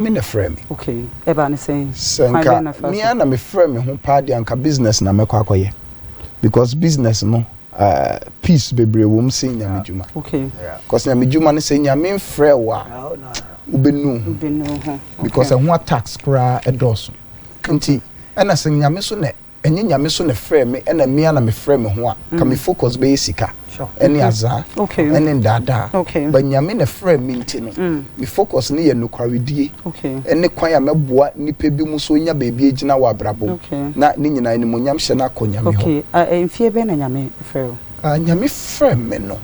me na frame. Okay. Eba ne say. Senka me ana me frame ho party anka business na mekọ akoye. Because business no peace bebre wo m say nyame djuma. Okay. Because nyame djuma ne say nyame frɛ wa. Ubenu. Because ho tax kra edoso. Nti ana say nyame so ne enye nyame so ne frɛ me na me ana me frɛ me ho a ka me focus be sika. Any azar, any dada, but nyame ne frame minti no. Me focus ni ye nokwaredie. Any kwaya meboa nipa bi mu so nya baabi agina wa brabo. Na ni nyina ni monyam hye na akonya me ho. Okay, enfie be na nyame frɛ. Nyame frame me no.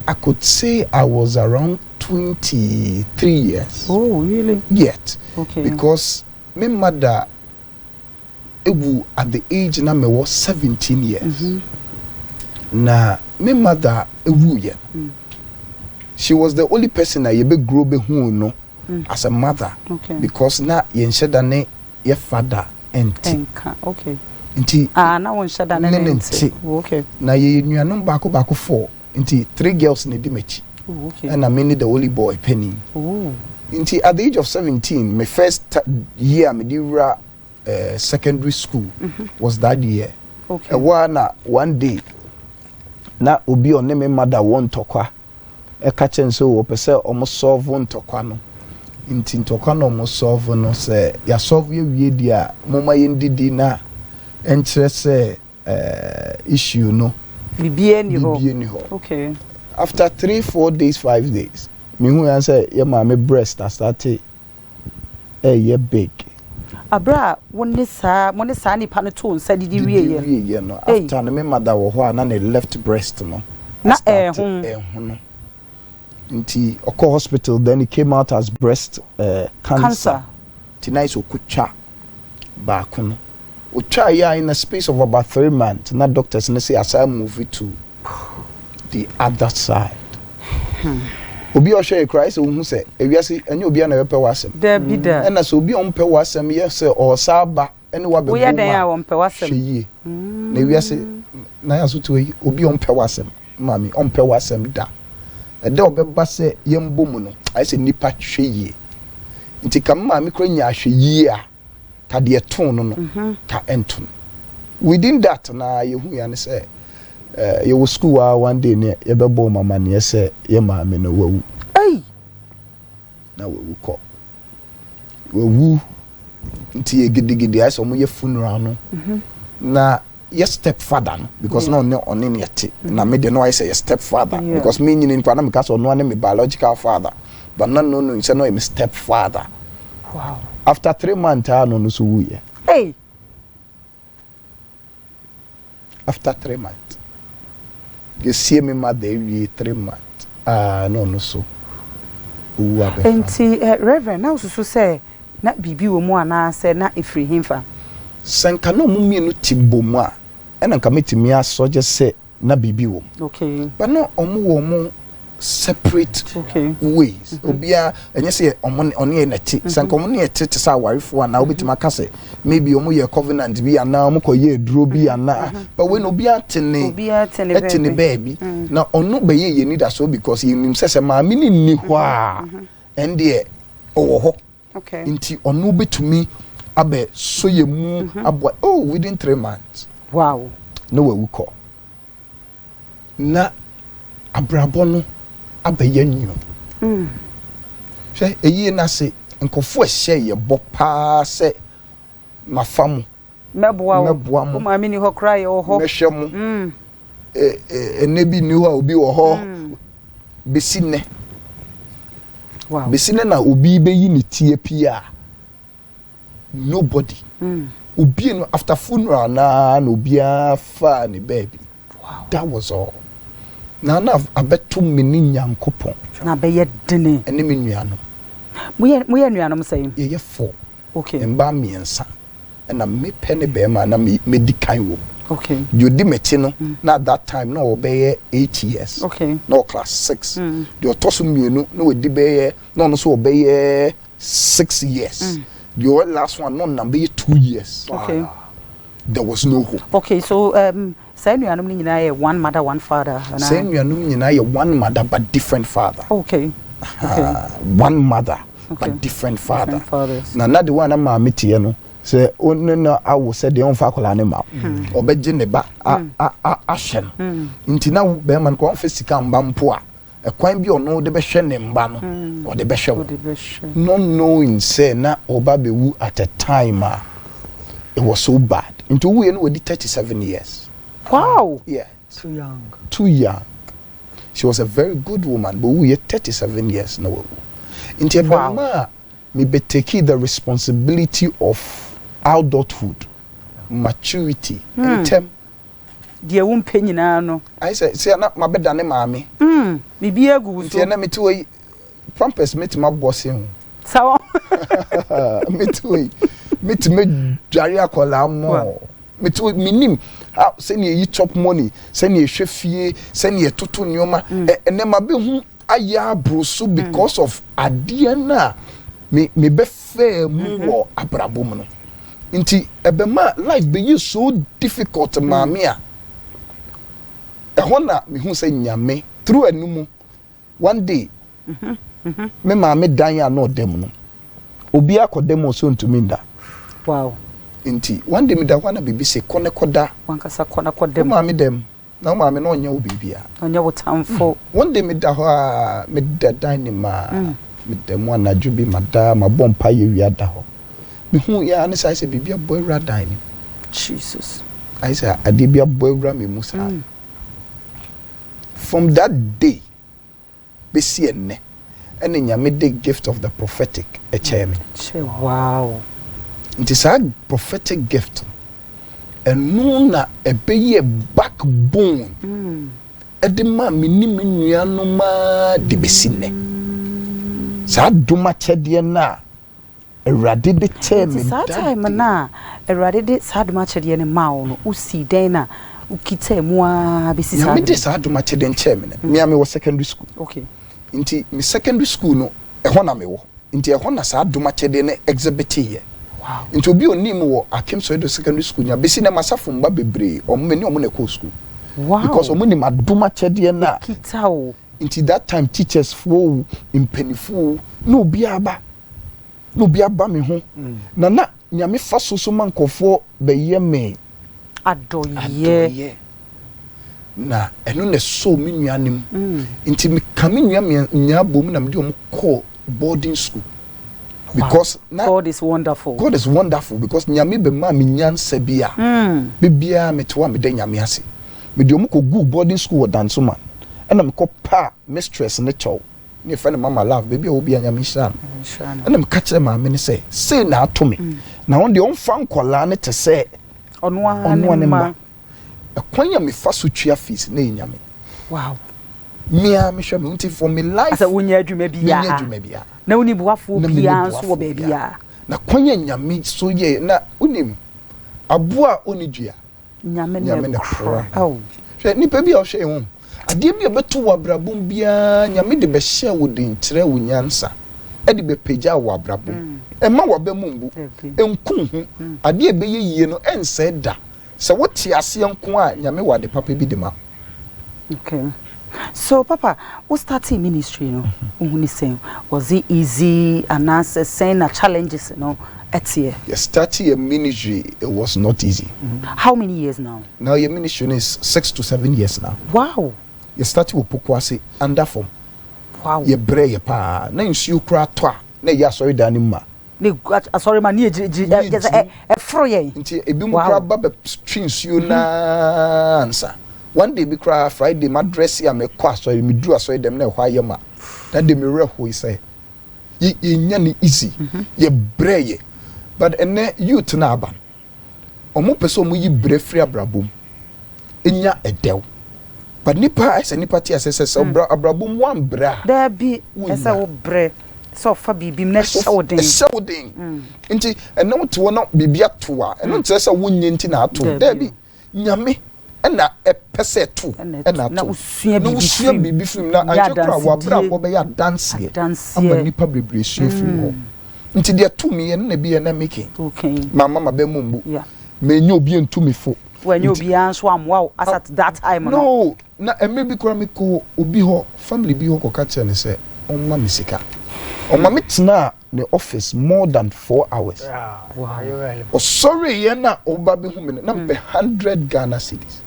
I could say I was around 23 years. Oh, really? Yet. Okay. Because my mother ewu at the age na me was 17 years. Na my mother ewuye. She was the only person that yebe grow be hu no as a mother. Because na yensheda ne ye father enti. Okay. Nti na wonsheda ne enti. Okay. Na ye nuanom baako 4. Nti 3 girls ne di mechi. Okay. And I mean the only boy penny. Oh. Nti at the age of 17, my first year me di secondary school was that year. Okay. One day na obi on me mother won tokwa e ka chen so wo pese omo solve won tokwa no nti tokwa no omo solve no se ya solve ye wie dia moma ye ndidi na enchire se issue no bibie ni ho. Okay. After 3-4 days 5 days me hu yan say ye ma me breast started ye big abra woni sa nipa no to nsa didi wie no after me mother wo ho na left breast no na no nti oko hospital then it came out as breast cancer tonight okutwa back no otwa ya in a space of about 3 months na doctors say as I move it to the other side. Obi o share Christ wo say ewiase enye obi na bepe wasem da bi da na so obi on pe wasem ye say o saba ene wa be wo ya dan a won pe wasem na ewiase na ya so to obi on pe wasem mami on pe wasem da e de obeba say ye mbomu no I say nipa hweye nti kam mami kro nya hweye a ka de ton no ka enton within that na ye hu ya ne say ye wo school one day ne ye bebo mama ne say ye mama no wawu na wawu ko wawu nti ye gidigidi ay so mo ye funeral no na ye stepfather no because no on ne yete na me de no I say ye stepfather because me nyini npa na me ka so no na me biological father but no say no me stepfather. Wow. After 3 months no so wu ye. After 3 months you see me mother every 3 months no so enti reverend now so say na bibi wo mu ana say na efri himfa senka no mu mienu tibomu a ena nka metimi asoje say na bibi wo. Okay. But no wo mu separate ways obia enye say oni na ti senka omo na ti say awarefo na obetima ka say maybe omo ye covenant bi ana omo ko ye duro bi ana but when obia tene baby na ono be ye need so because he nim say ma me ni ho a ende owo ho. Okay. Nti ono betumi abe so ye mu abo within 3 months. Wow. No we call na abrabo no abaye nyu hwe eyi na se nkofo ehye ye bopa se mafamu meboa mo ma mini ho kra ye ho mehwe mo enebi ni ho obi wo ho besine. Wow. Besine na obi be yi ni tie pia nobody obi no after funeral na obi afa ni baby. Wow. That was all. Na abeto meni nyankopon na be ye dene ene me nuano mo ye nuanom say ye 4. Okay. Mba miensa na me pene be ma na me di kan wo. Okay. You di meti no na at that time na obeye 8 years. Okay. No class 6. The otoso mienu na we di be no so obeye 6 years. The last one no be 2 years. Okay. There was no hope. Okay, so say nuanom ni nyina ye one mother one father. Say nuanom nyina ye one mother but different father. Okay. Okay. One mother but different father. Different fathers. Na the one ma me tie no say onno awo say de on fa akola ne ma obeje ne ba ahye no nti na be man ko on fa sika mba mpo a ekwan bi ono de be hwe ne mba no o de be hwe no knowing say na oba be wu at a time it was so bad into we no we 37 years. Wow. Yeah, Too young. she was a very good woman, but we 37 years now. Into wow. Me be taking the responsibility of adulthood, maturity, in term. Dear won't pay no. I say not my bed than mammy. Me be a good. Dear, me too. Pampers met my boss in. So, Me too. Me to me, Jaria Colamo. Me too, minim. Send ye chop money, send ye chefie, send ye tutu nyoma, and then my be aya broso because of Adiana. Me be fair more abrabum. Inti ebema life be you so difficult, mamia. A hona me who say nyame through a numu. One day, me mame danya no demo. Obia ko demo so to me da. Wow. Inti one day me da wana bibi se kone koda. Wankasa kona kodem. Mame dem. Na mame no nya obibia. Onya wo tamfo. One day me da ho me da dine ma me dem wana jubi mada ma bompa ye wiada ho. Me hu ya ne sai se bibia boy ra dine. Jesus. I say adibia boy ra me musa. From that day be see enne ene nyame the gift of the prophetic a chairman. Wow. It is a prophetic gift. And no na ebe ye backbone. Edema minimi nuano ma de besine. Sa duma chedie na erade de chairman. Sa time na erade de sa duma chedie ne ma no usi den na ukite mu a besi sa. Me de sa duma chedie chairman. Me am was secondary school. Okay. Inti me secondary school no ehon na me wo. Inti ehon na sa duma chedie ne exhibit here. Wow. Into be on Nimo, I came to secondary school. Ya besi na masafum ba bebre or many o mo school. Wow. Because omuni maduma chedie na. Kitao. Into that time teachers flow in peniful no biaba. No biaba me ho. Na nyame fa so man kofo be ye me. Adoye. Na eno ne so me nuanim. Into me kame nya bom na me de call boarding school. Because God is wonderful. God is wonderful because nyame be ma me nyansa bia. Bibia me to me de nyame ase. Me de omko go boarding school danso man. And me ko pa mistress ne chow. Ne fa ne mama love baby obi nyame shan. And me ka kire ma me ne say na ato me. Na won de on fa nkola ne te say ono ne ma. Akwanya me fa so twia fees ne nyame. Wow. Me a me hwe me until for me life. Asa wonya adwuma bia. Na woni buafo bia so wo ba bia. Na kwanya nyame so ye na unim aboa onidua nyame ne kro. Oh. Hwe nipa bia o hwe ho. Ade bia beto wo abrabom bia nyame de be hye wo de nkyere wo nyansa. E de be pagya wo abrabom. E ma wo ba mumbu. Enku hu. Ade be ye yie no ense da. Se wo tie ase enko a nyame wo de papa bi de ma. Okay. So, Papa, what started ministry, you know? Was it easy and answer saying challenges, you know, at year? Yes, starting a ministry, it was not easy. How many years now? Now your ministry is 6 to 7 years now. Wow. You started with Pokwasi under form. Wow. You bray your pa. Now you cry twa. Now you are sorry, Danima. Sorry, man, just a froye. Until a boom crab baba strings you na answer. One day, we cry Friday, my dress here, me quas, so me do so them now why you ma. That de me real who say. Ye easy. Ye bray. But ene you to na ban. Omo person mu yi bre free abrabom. Enya edel. But nipa ese nipa ti ase se abrabom wan bra. There be ese wo bre. So fa bibim na shawdin. Shawdin. Nti ene wo to no bibia to a. Eno nti se wonye nti na ato. There be nyame ena epese tu ena na usua bibi film na anchekra wa bra wo be ya dance ama nipa bebre sua film ho nti de tu me na bi na making okay mama be mumbu me nya obi entu me fo when you be anso amwa as at that time no na maybe kora me ko obi ho family bi ho ko ka che ne se on ma misika Mama tena the office more than 4 hours. Wow. Oh sorry na oba be hu me na 100 Ghana cedis.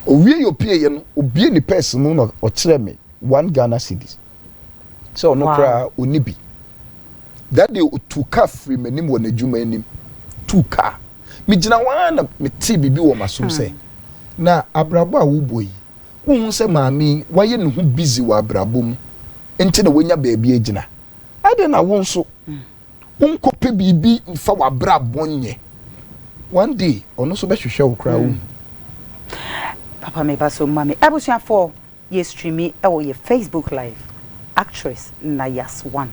Owie your pay ye no obie ni person no o kire me 1 Ghana cedis. So no kra onibi. That day to car free me nim won adwuma anim. 2 car. Me gina wana me ti bibi wo masom say. Na abrabo a wo boyi. Wo se maami waye ne hu busy wa abrabo mu. Enti na wonya baabi agina. Ade na wo nso. Unkope bibi mfa wa abrabo nye. One day ono so be hwehwe wo kra wo. Papa me baso mami. Abusia for ye streami e wo ye Facebook live. Actress Nayas 1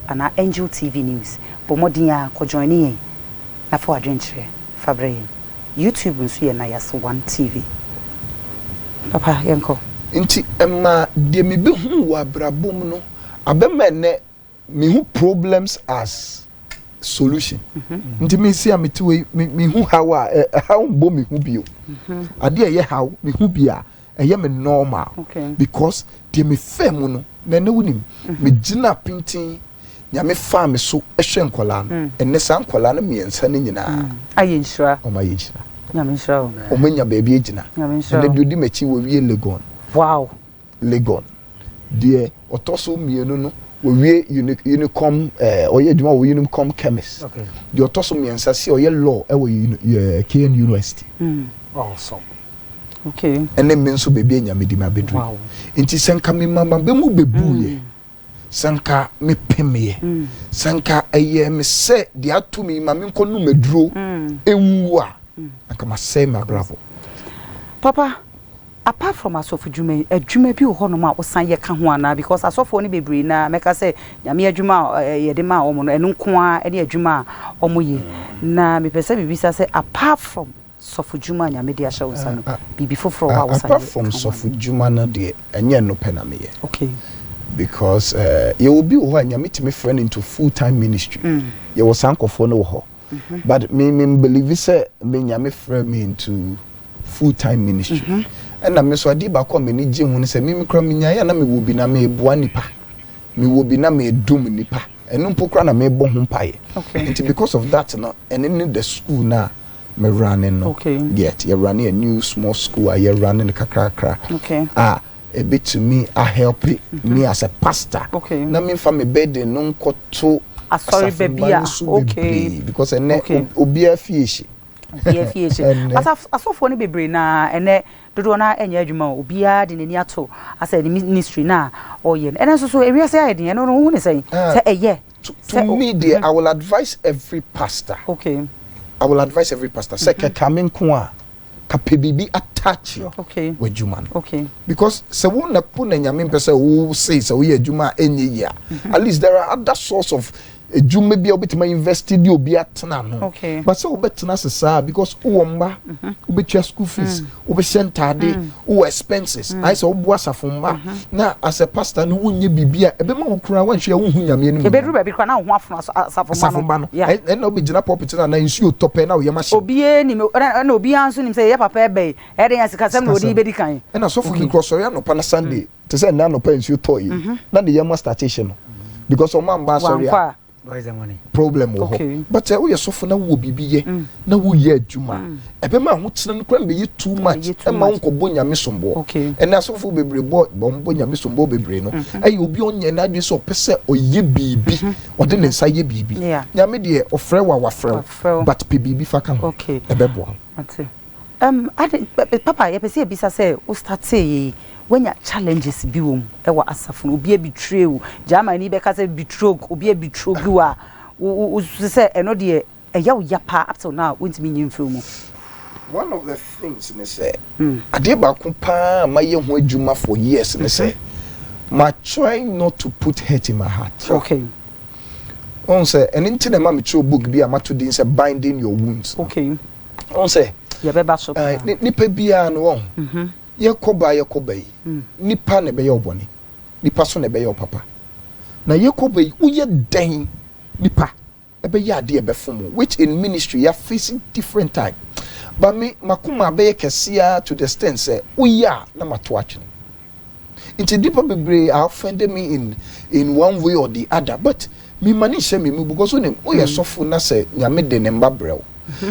ana Angel TV News. Bomodin ko join yen. Na for adwenture fabre yen. YouTube nso ye Nayas 1 TV. Papa yenko. Nti emma de me be hu wa brabom no abema ne me hu problems as solution. Nti me see amete we me hu how how bo me hu bio. Ade ye how me hu bia eye me normal. Because de me fem no na na wunim me gina pintin nya me fa me so ehwe nkola no enne san nkola no me ensa ne nyina aye nshira o ma ye nshira nya me nshira o menya baabi agina nya me nshira na biodi machi wo wie legon legon de otoso mienu no wo wie unicom oye djuma wo unicom chemist de otoso miensa se oye law e wo KN University awesome. Okay. Ene me nso baabi anya me di ma bedru nti senka me mama be mu bebuye sanka me pemeye sanka eye me se de atumi ma me nkonu meduro ewu a aka ma say ma bravo. Papa, apart from asofu adwuma bi ho no ma osan ye ka ho ana because asofo ni bebre na meka say nyame adwuma ye de ma omo no enu nko a e de adwuma omo ye na me pese bibisa say apart from sofu dwuma nyame de ahya osan no bibi foforo wa osan apart from sofu dwuma na de enye no pena me ye. Okay. Because you will be who nyame timi friend into full-time ministry. You was sankofo no ho. But me believe say me nyame friend me into full-time ministry. And na me so adi ba ko me ni je hu say me kra me nya ya na me wo bi na me boa nipa. Me wo bi na me dum nipa. Enu mpokra na me bo ho mpaye. And because of that no and in the school na me running no. Yet you running a new small school you running kakra. A bit to me I help me as a pastor. Na me fa me bed no nkoto sorry baby because ene obi afieshi but asofo ni bebre na ene dodo na enya adwuma obi a de nani ato asa the ministry na oye ene so area say ayede no hu ne say eye to me there I will advise every pastor. I will advise every pastor say kame nko a kapebibi attach you with juma because se won na pu na nyame mpese wo say se wo ye juma enye ya at least there are other source of juma bia obitima invest di obi atena no but se obetena sesa because wo mba obetua school fees obesentade wo expenses I say obo asafomba na as a pastor no wonye bibia ebema wo kura wanhwe wo hu nyame enu ebedru ba bi kwa na ho afuna asafomba no na obegina pulpit na nsuo tope na wo yema hye obi eni na obi anso nim say ye papa ebe e de yasikasem na odi bedi kan na so for cross ori no pa na Sunday to say na no pa nsuo toy na the yema station because o man ba sorry where is the money problem wo but we so for na wo bibiye na wo ye adwuma ebema ho tena no kra be too much e ma nko bo nyame sombo and na so for bebre bo nyame sombo bebre no ayi obi onye na adwe so pese oye bibi ode ne nsa ye bibi nyame de ofre wa frɛ but pe bibi fa kan ebebo papa ye pese ebisa say o start say when your challenges be wom e wa asafo obi e betray o Germany be ka say betray obi e betray bi wa o say eno de e ya wo yapa up till now won't me nyim film. One of the things ne say ade ba ko pa ma ye ho adwuma for years ne say ma try not to put hurt in my heart. On say and into the ma try book bi amato din say binding your wounds. On say ye be ba so nipa bia no won ye koba yi nipa ne be ye obone nipa so ne be ye papa na ye koba yi wo ye dan nipa e be ye ade e be fom which in ministry you are facing different time but me makuma be ye kesia to the extent say wo ya na mato atwe Into deeper bebre offended me in one way or the other. But me money shame me because when oh yeah so na say nyame de ne mbabrel.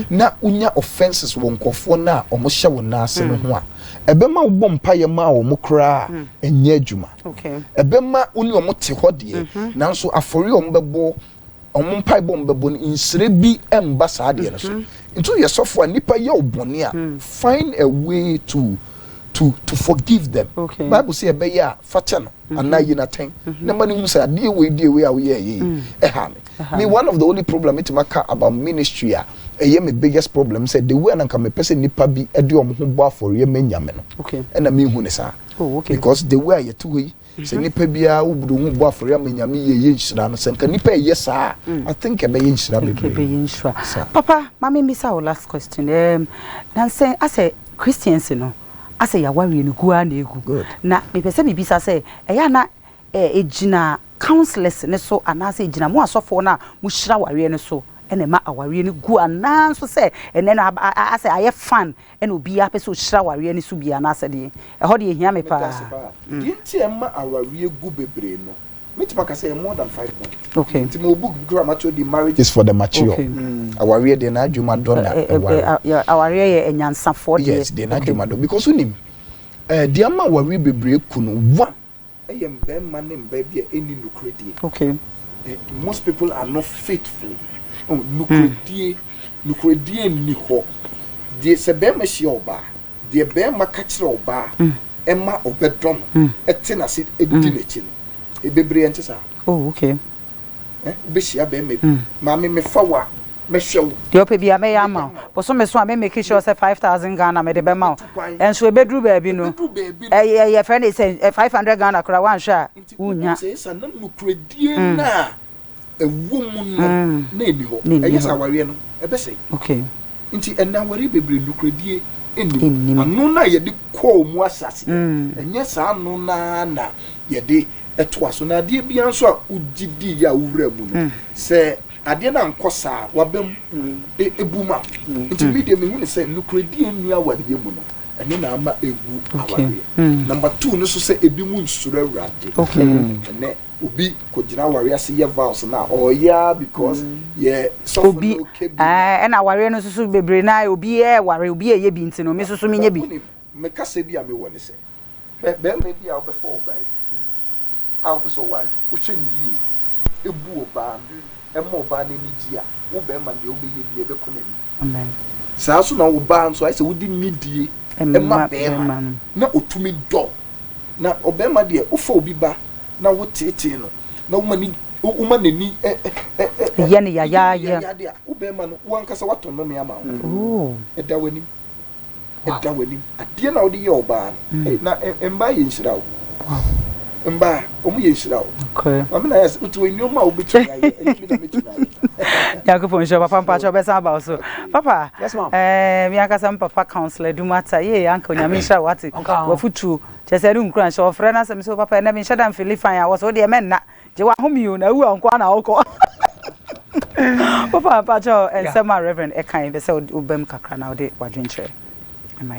Na unya offenses won kofo na omo hye won na ase no ho a. Ebema wo bom paye ma wo mokra enye adwuma. Okay. Ebema uni omo te ho de. Nanso afori omo bebo omo paye bom bebo insire bi emba sa de no so. Into yesofo nipa ye obone a find a way to forgive them. Okay. Bible say ebe ya facha no anayi na ten. Na mani hu say de we a we ye me one of the only problem it maka about ministry a my biggest problem said the way na ka me person nipa bi e de omo ho bo afori me nyame no. Okay. And na me hu ne sa. Oh, okay. Because the way you to we say nipa bia wo budu ho bo afori me nyame ye nhira no say ka nipa ye sa I think ebe ye nhira be. Papa, mama misa our last question. Nan say as a Christians no ase ya wari ni gua na egu na me pese me bisa say eya na ejina counselors ne so anase ejina mo asofo na mo hira wari ne so ene ma awari ni gua na so say ene na ase aye fan ene obi a pese o hira wari ne so bia na ase de e ho de ehia me pa dinti e ma awari egu bebre no metima ka say more than 5 points. Okay. Nti mo book grammar the marriage is for the mature. Okay. Awari de na adwuma don na awari ye enyansafo de. Yes, de na adwuma don because unim the ama awari bebre ku no one eyem be man nem ba bia eni nukredi. Okay. Most people are not faithful. Oh, nukredi ni ho. De se be ma hia oba. De be ma ka kire oba. Emma obedon. Etina sit edi nechi. Bebre ntisa. Oh, okay. Be hia be me. Ma me fa wa me hwew. De ope bia me ya ma. Bo so me so me make sure say 5,000 Ghana me de be ma. Enso e bedru baabi no. Ye friend say 500 Ghana kura wan hwa. Unya. Say na nukredi na ewumu no na eni ho. Eyesa aware no e be say. Okay. Nti ena aware bebre nukredi eni. Anu na ye de ko mu asase. Enye sa anu na ye de etwa so na de bia nso a ugidi ya wura mu no se ade na nkosa wabem ebuma nti media me hu ne se nukredi enu aware mu no ene na ama egu aware. Number 2 no so se ebi mu nsura awrade. Okay. Ene obi ko gina aware ase ye vows na oya because ye so obi na aware no so bebre na obi ware obi ye bi ntino me so me nya bi me kase bi a me woni se be me bi a obefo bai how so why wo hwe ni yi ebu oba emo oba na ni dia wo be ma de obi ye bi e be ko na ni amen sa so na wo ba nso ai se wo di nidie ema be ma na otumi do na obema de wo fa obi ba na wo tete no na wo ma nani ye ne ya wo obema no wo ankasa wato no me ama oh eda wani adie na wo de ye oba na emba ye nhira wo mba omu ye nhira wo okay mama na yes utu enu ma wo betu na ye enu na metu na ye yakufo nsho papa mpacho be san ba so papa yes ma'am mi akasa papa counselor dumata ye anka onyame nhira wati wafutu chese ru nkura nsho ofre na sem so papa na mi nhada mfili fan ya wo so de men na je wa homi o na wu anko na woko papa mpacho ensema reverend ekan be se obem kakra na ode wadwenche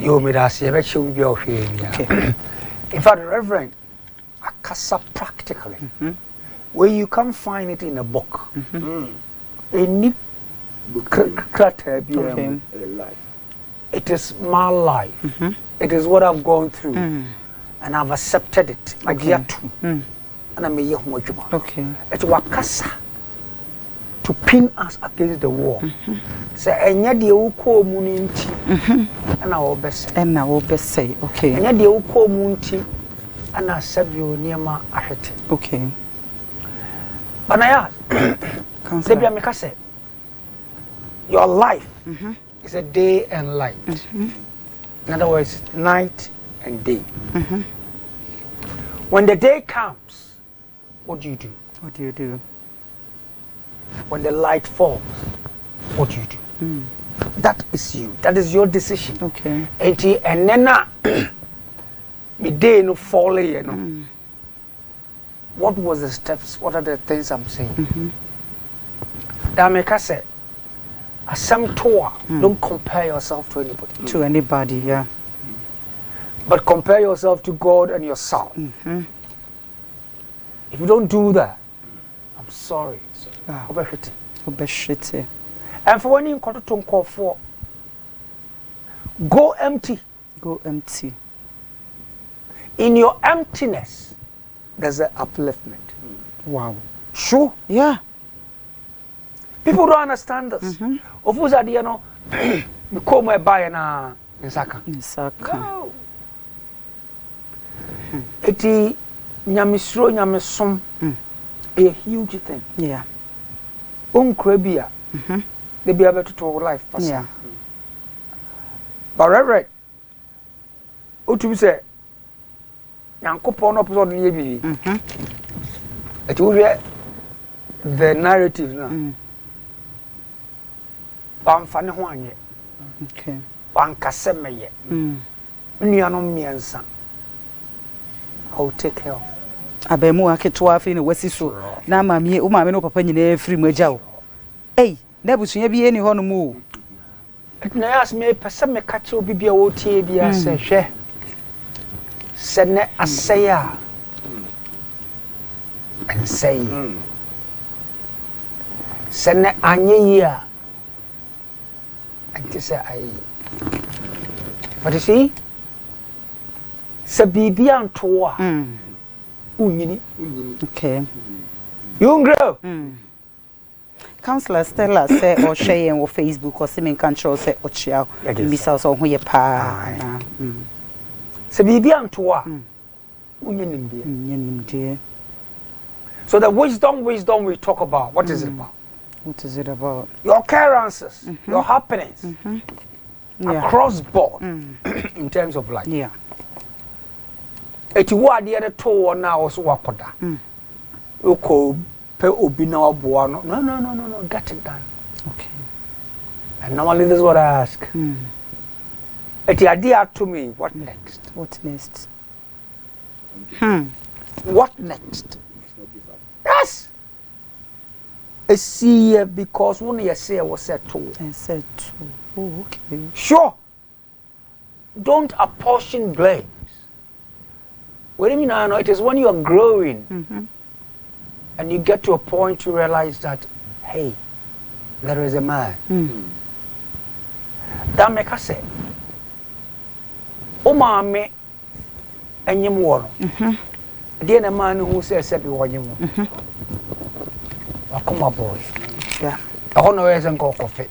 yo me da se be chewu bi o hwe bia in fact reverend akasa practically where you can find it in a book any life. It is my life. It is what I've gone through, and I've accepted it. Okay. And I may hear okay. It's wakasa to pin us against the wall. Say, enya de uko muninti, and I will best. And I will best say, okay. Enya de uko munti, and I serve you near my ahete. Okay. But Nayas, your life is a day and light. In other words, night and day. When the day comes, what do you do? What do you do? When the light falls, what do you do? That is you. That is your decision. Okay. And then the day no fall, you know. What was the steps? What are the things I'm saying? Dameka said, don't compare yourself to anybody. To anybody, yeah. But compare yourself to God and yourself. If you don't do that, I'm sorry. And for when you come to call for, go empty. Go empty. In your emptiness, there's an upliftment. Wow. Sure. Yeah. People don't understand this. Of course, you know, you call my buyer na in Saka. No. Iti nyamisro nyamisom a huge thing. Yeah. Unkrebia. They be able to talk life. Yeah. But Reverend, what you say? Yankopon opposite ni ebi. It will be the narrative now. Pamfane ho anye. Okay. Pankasemeye. Nuanom miensa. I will take care of. Abemu aketo afi ne wasi so. Na mami o mami no papa nyina afiri mu agya wo. Ei, na busunya bi eni ho no mu. Nayas me pese me kache obi bia wo tie bia se hwe. Se ne asaya. And say. Se ne anye ya. And say I. But you see, se bibi antoa. Unyini. Okay. You grow. Counselor Stella say or share on Facebook or semen control say or share. Miss us on who ye pa. Se bibi antoa. Unyini. So the wisdom we talk about, what is it about? What is it about? Your occurrences, your happenings, across board, in terms of life. Yeah. Eti wa de the to na also wakoda. Oko pe obi na oboa no. No, get it done. Okay. And normally this is what I ask. Eti idea to me, what next? What next? What next? Yes. I see because when you say I was said to. I said to. Oh, okay. Sure. Don't apportion blames. What do you mean? I know it is when you are growing and you get to a point to realize that, hey, there is a man. That make us say, "Oh, mommy, and you more." Then a man who says, "Said you come on, boy." Yeah. I don't know where I'm going coffee.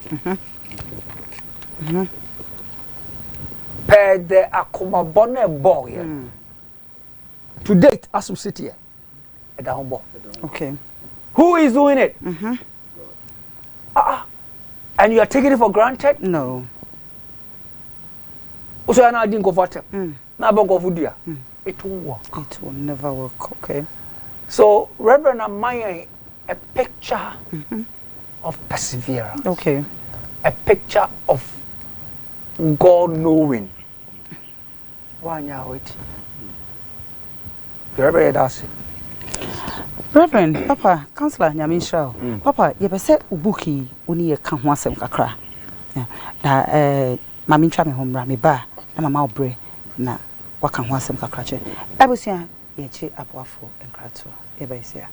Per the akuma bonne boy. To date, as we sit here, at the home. Okay. Who is doing it? And you are taking it for granted? No. So I didn't go for it. Now I'm going for it won't work. It will never work. Okay. So, Reverend Amaya, a picture of perseverance. Okay. A picture of God knowing. Why now it? Reverend, that's it. Reverend, Papa, Counselor Nyaminsha, Papa, you be say ubuki uni ye kan ho asem kakra. Na mami ntwa me homra me ba na mama obre na waka ho asem kakra che. Abusia ye chi apoafo enkrato. Ye be sia.